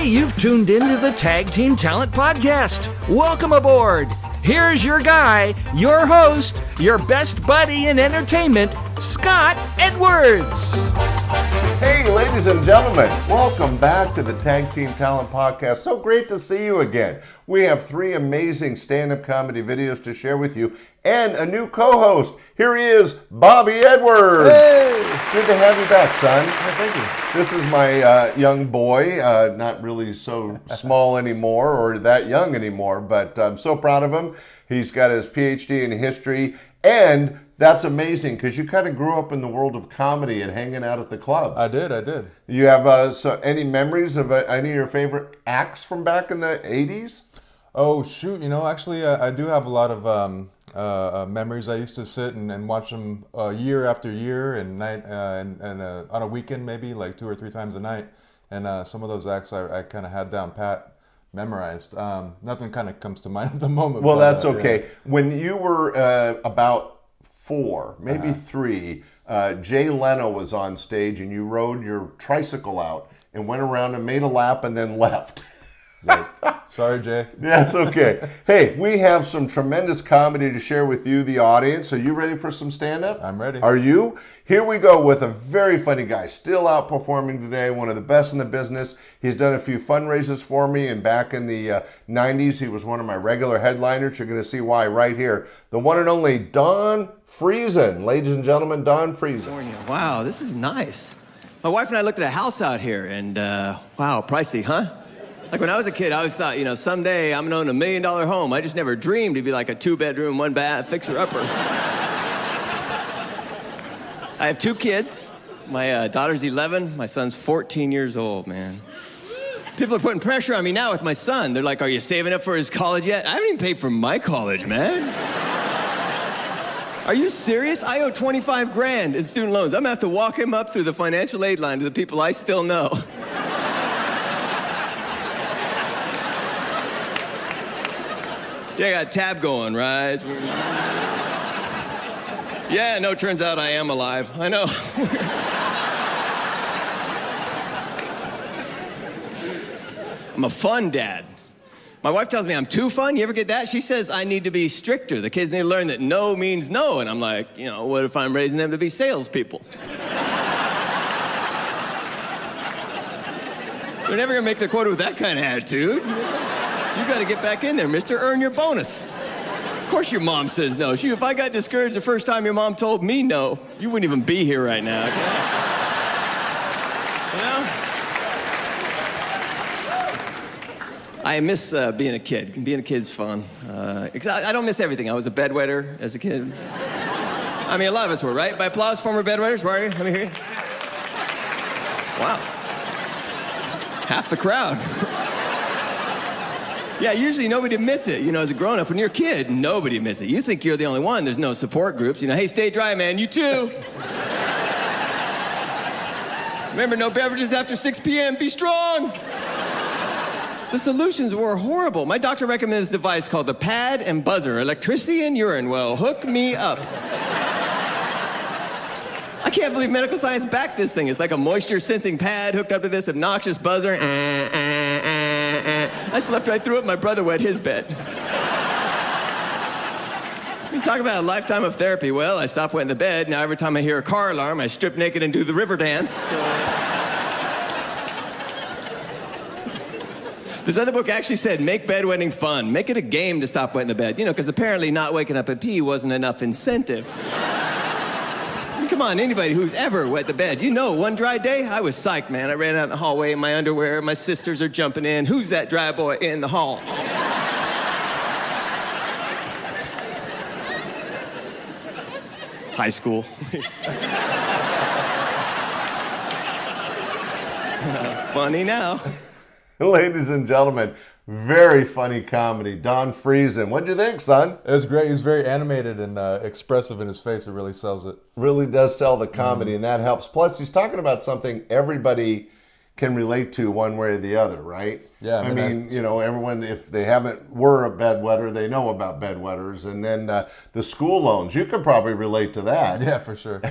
Hey, you've tuned into the Tag Team Talent Podcast. Welcome aboard. Here's your guy, your host, your best buddy in entertainment, Scott Edwards. Hey, ladies and gentlemen, welcome back to the Tag Team Talent Podcast. So great to see you again. We have 3 amazing stand-up comedy videos to share with you and a new co-host. Here he is, Bobby Edwards. Hey! Good to have you back, son. Thank you. This is my young boy, not really so small anymore or that young anymore, but I'm so proud of him. He's got his PhD in history, and that's amazing because you kind of grew up in the world of comedy and hanging out at the club. I did. You have any memories of any of your favorite acts from back in the 80s? Oh, shoot. Actually, I do have a lot of memories. I used to sit and watch them year after year and night and on a weekend maybe like 2 or 3 times a night. And some of those acts I kind of had down pat, memorized. Nothing kind of comes to mind at the moment. Well, but, that's okay. Yeah. When you were about 4, maybe 3, Jay Leno was on stage and you rode your tricycle out and went around and made a lap and then left. Sorry, Jay. Yeah, it's okay. Hey, we have some tremendous comedy to share with you, the audience. Are you ready for some stand-up? I'm ready. Are you? Here we go with a very funny guy, still outperforming today, one of the best in the business. He's done a few fundraisers for me, and back in the 90s, he was one of my regular headliners. You're going to see why right here. The one and only Don Friesen. Ladies and gentlemen, Don Friesen. Wow, this is nice. My wife and I looked at a house out here, and wow, pricey, huh? Like when I was a kid, I always thought, someday I'm gonna own $1 million home. I just never dreamed it'd be like a 2-bedroom, 1-bath, fixer-upper. I have 2 kids. My daughter's 11, my son's 14 years old, man. People are putting pressure on me now with my son. They're like, are you saving up for his college yet? I haven't even paid for my college, man. Are you serious? I owe $25,000 in student loans. I'm gonna have to walk him up through the financial aid line to the people I still know. Yeah, I got a tab going, right? Yeah, no, turns out I am alive. I know. I'm a fun dad. My wife tells me I'm too fun. You ever get that? She says I need to be stricter. The kids need to learn that no means no. And I'm like, what if I'm raising them to be salespeople? They're never gonna make their quota with that kind of attitude. You gotta get back in there, mister. Earn your bonus. Of course your mom says no. Shoot, if I got discouraged the first time your mom told me no, you wouldn't even be here right now. I miss being a kid. Being a kid's fun. I don't miss everything. I was a bedwetter as a kid. I mean, a lot of us were, right? By applause, former bedwetters, where are you? Let me hear you. Wow. Half the crowd. Yeah, usually nobody admits it. As a grown-up, when you're a kid, nobody admits it. You think you're the only one. There's no support groups. Hey, stay dry, man. You too. Remember, no beverages after 6 p.m. Be strong. The solutions were horrible. My doctor recommended this device called the pad and buzzer. Electricity and urine. Well, hook me up. I can't believe medical science backed this thing. It's like a moisture-sensing pad hooked up to this obnoxious buzzer. I slept right through it. My brother wet his bed. You talk about a lifetime of therapy. Well, I stopped wetting the bed. Now every time I hear a car alarm, I strip naked and do the river dance. This other book actually said, make bedwetting fun. Make it a game to stop wetting the bed. Because apparently not waking up at pee wasn't enough incentive. Come on, anybody who's ever wet the bed, one dry day, I was psyched, man. I ran out in the hallway in my underwear. My sisters are jumping in. Who's that dry boy in the hall? High school. Funny now. Ladies and gentlemen, very funny comedy. Don Friesen. What'd you think, son? It was great. He's very animated and expressive in his face. It really sells it. Really does sell the comedy, and that helps. Plus, he's talking about something everybody can relate to one way or the other, right? Yeah, I mean, everyone, if they were a bedwetter, they know about bedwetters. And then the school loans, you could probably relate to that. Yeah, for sure.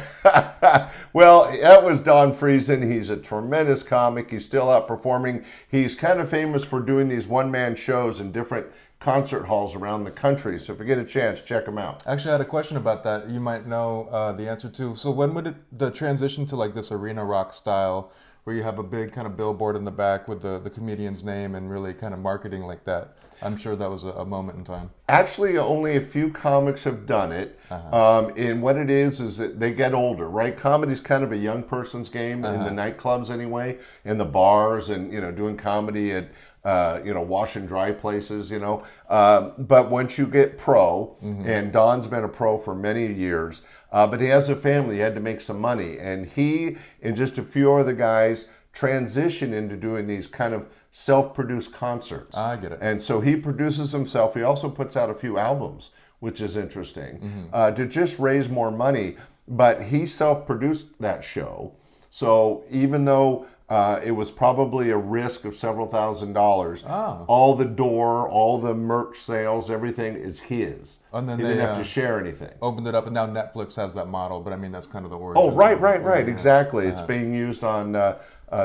Well, that was Don Friesen. He's a tremendous comic. He's still out performing. He's kind of famous for doing these one-man shows in different concert halls around the country. So if you get a chance, check him out. Actually, I had a question about that. You might know the answer to. So when would the transition to like this arena rock style, where you have a big kind of billboard in the back with the comedian's name and really kind of marketing like that? I'm sure that was a moment in time. Actually, only a few comics have done it. And what it is that they get older, right? Comedy's kind of a young person's game in the nightclubs anyway, in the bars, and doing comedy at wash and dry places, but once you get pro, and Don's been a pro for many years, but he has a family, he had to make some money, and he and just a few other guys transition into doing these kind of self-produced concerts. I get it. And so he produces himself. He also puts out a few albums, which is interesting, to just raise more money, but he self-produced that show. So even though it was probably a risk of several $1,000s. All the door, all the merch sales, everything is his. And then he didn't have to share anything. Opened it up, and now Netflix has that model. But I mean, that's kind of the origin. Oh, right. Exactly. It's being used on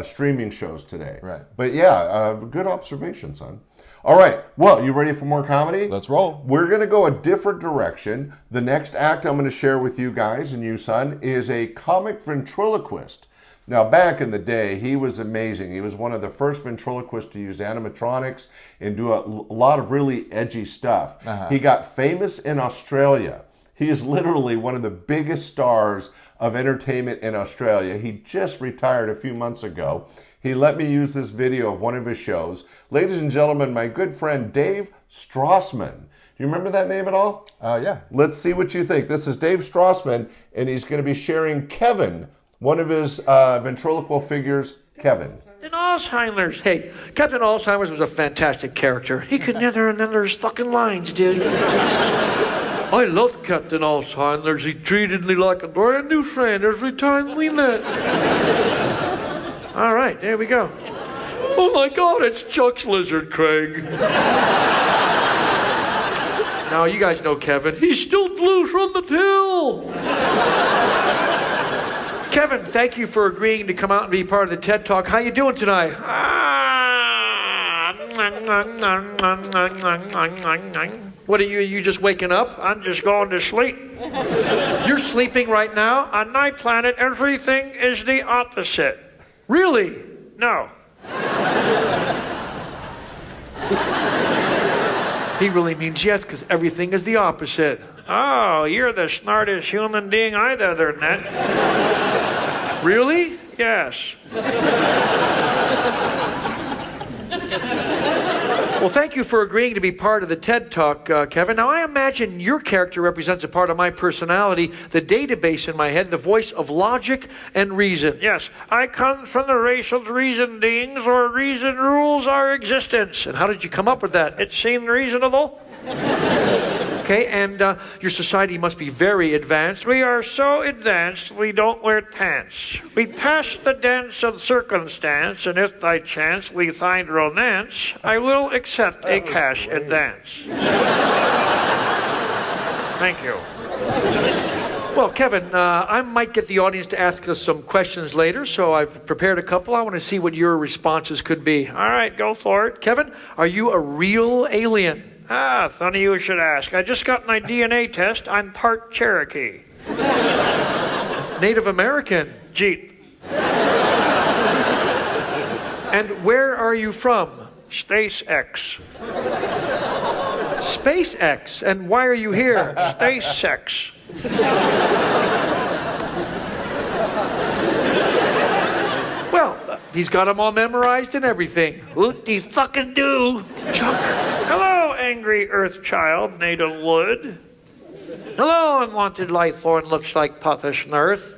streaming shows today. Right. But yeah, good observation, son. All right. Well, you ready for more comedy? Let's roll. We're going to go a different direction. The next act I'm going to share with you guys and you, son, is a comic ventriloquist. Now, back in the day, he was amazing. He was one of the first ventriloquists to use animatronics and do a lot of really edgy stuff. He got famous in Australia. He is literally one of the biggest stars of entertainment in Australia. He just retired a few months ago. He let me use this video of one of his shows. Ladies and gentlemen, my good friend Dave Strassman. Do you remember that name at all? Yeah. Let's see what you think. This is Dave Strassman, and he's going to be sharing Kevin, one of his ventriloquial figures, Kevin. Captain Alzheimer's. Hey, Captain Alzheimer's was a fantastic character. He could never remember his fucking lines, dude. I loved Captain Alzheimer's. He treated me like a brand new friend every time we met. All right, there we go. Oh my God, it's Chuck's lizard, Craig. Now, you guys know Kevin. He's still loose from the till. Kevin, thank you for agreeing to come out and be part of the TED Talk. How you doing tonight? What are you just waking up? I'm just going to sleep. You're sleeping right now? On my planet, everything is the opposite. Really? No. He really means yes, because everything is the opposite. Oh, you're the smartest human being I've ever met. Really? Yes. Well, thank you for agreeing to be part of the TED Talk, Kevin. Now, I imagine your character represents a part of my personality, the database in my head, the voice of logic and reason. Yes, I come from the race of reasonings, or reason rules our existence. And how did you come up with that? It seemed reasonable. Okay, and your society must be very advanced. We are so advanced, we don't wear pants. We pass the dance of circumstance, and if by chance we find romance, I will accept a cash advance. Thank you. Well, Kevin, I might get the audience to ask us some questions later, so I've prepared a couple. I want to see what your responses could be. All right, go for it. Kevin, are you a real alien? Ah, funny you should ask. I just got my DNA test. I'm part Cherokee. Native American. Jeep. And where are you from? SpaceX. SpaceX? And why are you here? Space sex. Well, he's got them all memorized and everything. What-de fucking do? Chuck. Hello, angry Earth child made of wood. Hello, unwanted life form looks like Papa Smurf.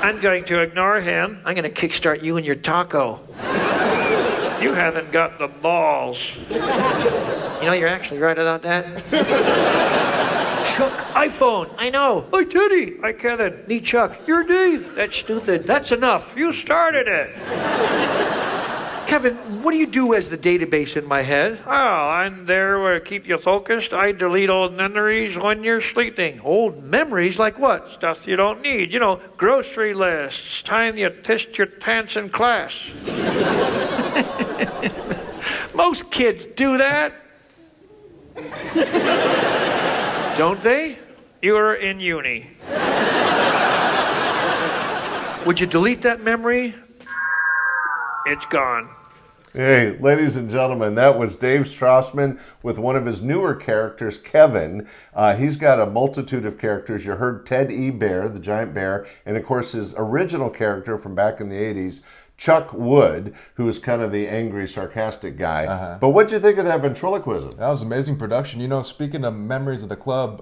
I'm going to ignore him. I'm going to kickstart you and your taco. You haven't got the balls. You know, you're actually right about that. Chuck, iPhone. I know. Hi, Teddy. Hi, Kevin. Me, Chuck. You're Dave. That's stupid. That's enough. You started it. Kevin, what do you do as the database in my head? Oh, I'm there to keep you focused. I delete old memories when you're sleeping. Old memories? Like what? Stuff you don't need. You know, grocery lists. Time you pissed your pants in class. Most kids do that. Don't they? You're in uni. Would you delete that memory? It's gone. Hey, ladies and gentlemen, that was Dave Strassman with one of his newer characters, Kevin. He's got a multitude of characters. You heard Ted E. Bear, the giant bear, and of course his original character from back in the 80s, Chuck Wood, who was kind of the angry, sarcastic guy. But what'd you think of that ventriloquism? That was amazing production. You know, speaking of memories of the club,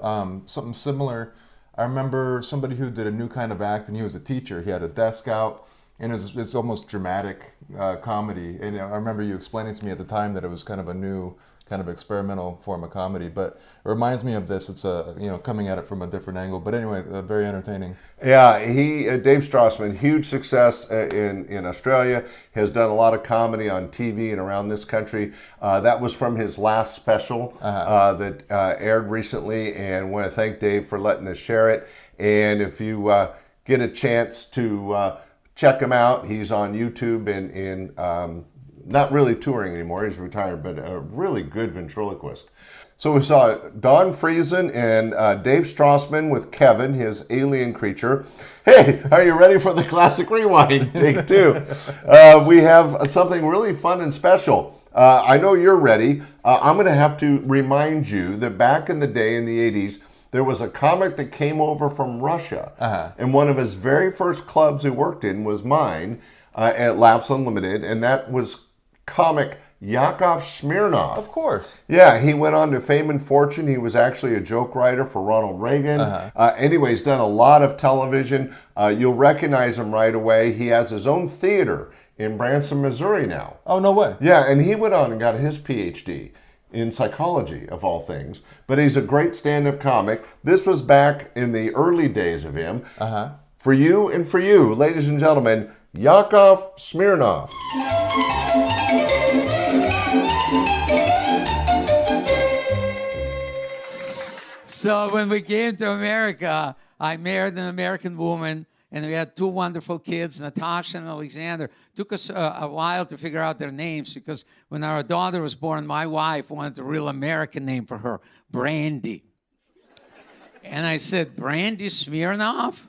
something similar. I remember somebody who did a new kind of act, and he was a teacher. He had a desk out, and it's almost dramatic comedy. And I remember you explaining to me at the time that it was kind of a new, kind of experimental form of comedy. But it reminds me of this. It's coming at it from a different angle. But anyway, very entertaining. Yeah, Dave Strassman, huge success in Australia, has done a lot of comedy on TV and around this country. That was from his last special that aired recently, and want to thank Dave for letting us share it. And if you get a chance to check him out, he's on YouTube and not really touring anymore, he's retired, but a really good ventriloquist. So we saw Don Friesen and Dave Strassman with Kevin, his alien creature. Hey, are you ready for the classic rewind? Take two. We have something really fun and special. I know you're ready. I'm going to have to remind you that back in the day in the 80s, there was a comic that came over from Russia. And one of his very first clubs he worked in was mine at Laughs Unlimited, and that was comic Yakov Smirnoff. Of course. Yeah, he went on to fame and fortune. He was actually a joke writer for Ronald Reagan. Anyways, done a lot of television. You'll recognize him right away. He has his own theater in Branson, Missouri now. Oh, no way. Yeah, and he went on and got his PhD in psychology, of all things. But he's a great stand-up comic. This was back in the early days of him. For you and for you, ladies and gentlemen, Yakov Smirnoff. So when we came to America, I married an American woman, and we had two wonderful kids, Natasha and Alexander. Took us a while to figure out their names, because when our daughter was born, my wife wanted a real American name for her, Brandy. And I said, Brandy Smirnoff?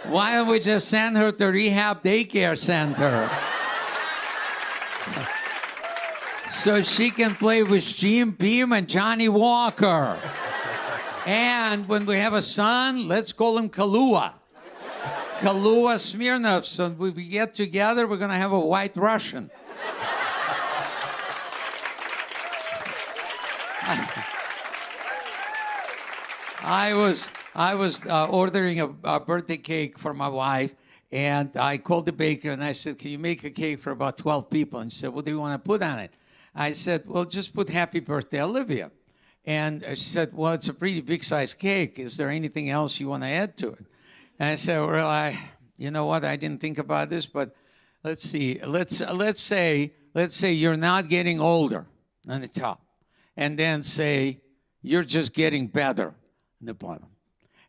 Why don't we just send her to rehab daycare center? So she can play with Jim Beam and Johnny Walker. And when we have a son, let's call him Kahlua. Kahlua Smirnoff. So when we get together, we're going to have a white Russian. I was ordering a birthday cake for my wife, and I called the baker and I said, can you make a cake for about 12 people? And she said, what do you want to put on it? I said, well, just put happy birthday, Olivia. And she said, well, it's a pretty big size cake. Is there anything else you want to add to it? And I said, well, you know what? I didn't think about this, but let's see. Let's say you're not getting older on the top, and then say you're just getting better on the bottom.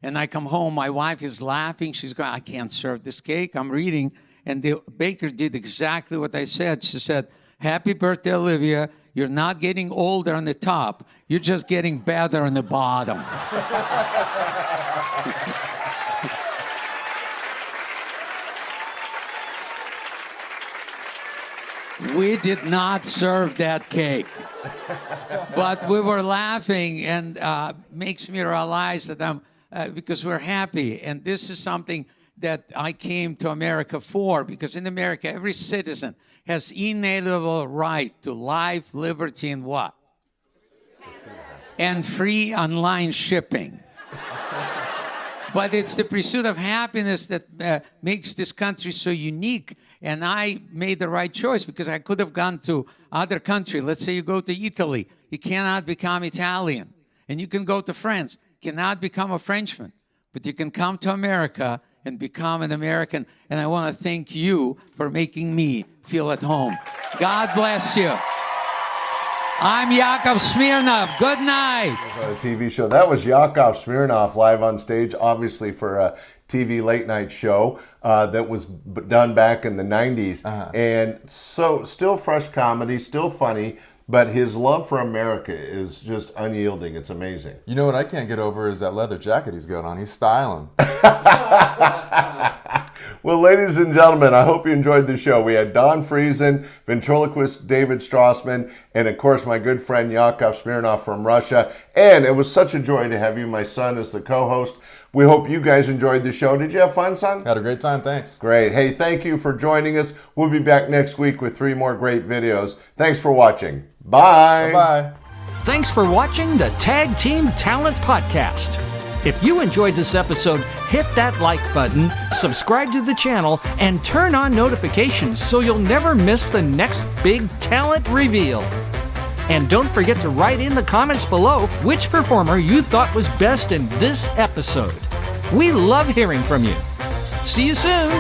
And I come home, my wife is laughing. She's going, I can't serve this cake. I'm reading, and the baker did exactly what I said. She said, happy birthday, Olivia. You're not getting older on the top. You're just getting better on the bottom. We did not serve that cake. But we were laughing, and makes me realize that because we're happy. And this is something that I came to America for, because in America, every citizen has inalienable right to life, liberty, and what? And free online shipping. But it's the pursuit of happiness that makes this country so unique. And I made the right choice because I could have gone to other country. Let's say you go to Italy. You cannot become Italian. And you can go to France. You cannot become a Frenchman. But you can come to America and become an American. And I want to thank you for making me feel at home. God bless you. I'm Yakov Smirnoff. Good night. On a TV show. That was Yakov Smirnoff live on stage, obviously for a TV late night show that was done back in the 90s. And so still fresh comedy, still funny, but his love for America is just unyielding. It's amazing. You know what I can't get over is that leather jacket he's got on. He's styling. Well, ladies and gentlemen, I hope you enjoyed the show. We had Don Friesen, ventriloquist David Strassman, and of course my good friend Yakov Smeirnoff from Russia. And it was such a joy to have you, my son, as the co-host. We hope you guys enjoyed the show. Did you have fun, son? Had a great time, thanks. Great. Hey, thank you for joining us. We'll be back next week with 3 more great videos. Thanks for watching. Bye. Bye-bye. Thanks for watching the Tag Team Talent Podcast. If you enjoyed this episode, hit that like button, subscribe to the channel, and turn on notifications so you'll never miss the next big talent reveal. And don't forget to write in the comments below which performer you thought was best in this episode. We love hearing from you. See you soon.